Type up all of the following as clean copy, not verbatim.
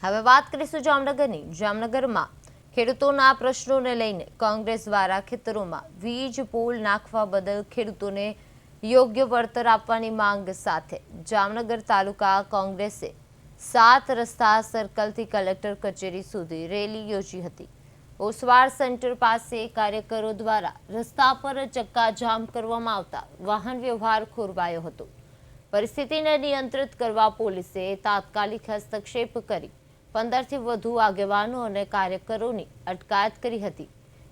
હવે વાત કરીશું જામનગરની। જામનગરમાં ખેડૂતોના પ્રશ્નોને લઈને કોંગ્રેસ દ્વારા ખેતરોમાં વીજ પોલ નાખવા બદલ ખેડૂતોને યોગ્ય વળતર આપવાની માંગ સાથે જામનગર તાલુકા કોંગ્રેસે 7 રસ્તા સર્કલથી કલેક્ટર કચેરી સુધી રેલી યોજી હતી। ઓસવાડ સેન્ટર પાસે કાર્યકરો દ્વારા રસ્તા પર ચક્કાજામ કરવામાં આવતા વાહન વ્યવહાર ખોરવાયો હતો। પરિસ્થિતિને નિયંત્રિત કરવા પોલીસે તાત્કાલિક હસ્તક્ષેપ કરી 15થી વધુ આગેવાનો અને કાર્યકરોની અટકાયત કરી હતી।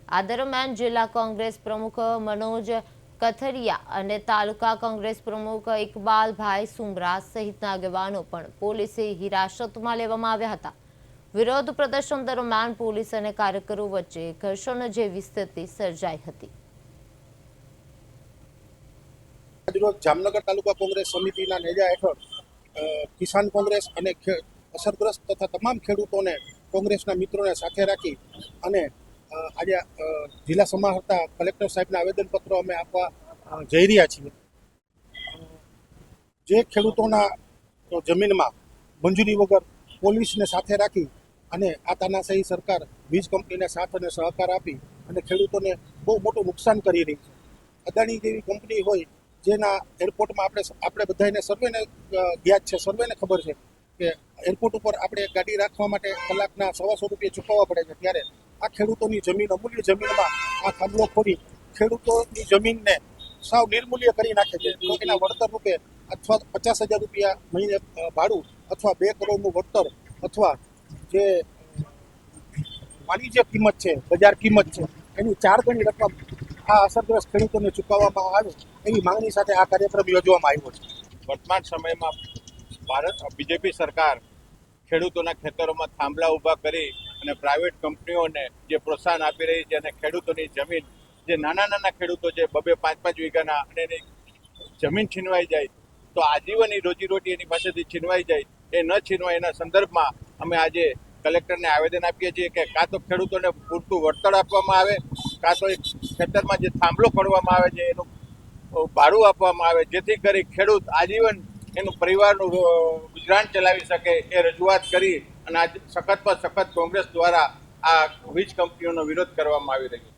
આ દરમિયાન જિલ્લા કોંગ્રેસ પ્રમુખ મનોજ કથરિયા અને તાલુકા કોંગ્રેસ પ્રમુખ ઇકબાલભાઈ સુમરા સહિતના આગેવાનો પણ પોલીસે હિરાસતમાં લેવામાં આવ્યા હતા। વિરોધ પ્રદર્શન દરમિયાન પોલીસ અને કાર્યકરો વચ્ચે ઘર્ષણ જેવી સ્થિતિ સર્જાઈ હતી। જામનગર તાલુકા કોંગ્રેસ સમિતિના નેજા હેઠળ કિસાન કોંગ્રેસ અને અસરગ્રસ્ત તથા તમામ ખેડૂતોને કોંગ્રેસના મિત્રોને સાથે રાખી અને આજે જિલ્લા સમાહર્તા કલેક્ટર સાહેબના આવેદનપત્રો અમે આપવા જઈ રહ્યા છીએ। જે ખેડૂતોના જમીનમાં મંજૂરી વગર પોલીસને સાથે રાખી અને આ તાનાશાહી સરકાર વીજ કંપનીને સાથ અને સહકાર આપી અને ખેડૂતોને બહુ મોટું નુકસાન કરી રહી છે। અદાણી જેવી કંપની હોય જેના એરપોર્ટમાં આપણે બધાને સર્વેને જ્ઞાત છે, સર્વેને ખબર છે કે એરપોર્ટ ઉપર આપણે ગાડી રાખવા માટે કલાકના 125 રૂપિયા ચૂકવવા પડે છે, ત્યારે આ ખેડૂતોની જમીન, અમૂલ્ય જમીનમાં આ થાંભલો ખોરી ખેડૂતોની જમીનને સાવ નિર્મૂલ્ય કરી નાખે છે। તો એના વળતર રૂપે અથવા 50,000 રૂપિયા મહિને ભાડું અથવા 2 કરોડનું વળતર અથવા જે વાણિજ્ય કિંમત છે, બજાર કિંમત છે, એની 4 ગણી રકમ આ અસરગ્રસ્ત ખેડૂતોને ચૂકવવામાં આવે એવી માંગણી સાથે આ કાર્યક્રમ યોજવામાં આવ્યો છે। વર્તમાન સમયમાં બીજેપી સરકાર ખેડૂતોના ખેતરોમાં થાંભલા ઊભા કરી અને પ્રાઇવેટ કંપનીઓને જે પ્રોત્સાહન આપી રહી છે અને ખેડૂતોની જમીન, જે નાના ખેડૂતો જે 2-5 વીઘાના અને એની જમીન છીનવાઈ જાય તો આજીવન રોજીરોટી એની પાસેથી છીનવાઈ જાય, એ ન છીનવાય એના સંદર્ભમાં અમે આજે કલેક્ટરને આવેદન આપીએ છીએ કે કાં તો ખેડૂતોને પૂરતું વળતર આપવામાં આવે, કાં તો ખેતરમાં જે થાંભલો ખોડવામાં આવે છે એનું ભાડું આપવામાં આવે, જેથી કરી ખેડૂત આજીવન એનું પરિવારનું ગુજરાન ચલાવી શકે। એ રજૂઆત કરી અને આજ સખત પર સખત કોંગ્રેસ દ્વારા આ વીજ કંપનીઓનો વિરોધ કરવામાં આવી રહ્યો છે।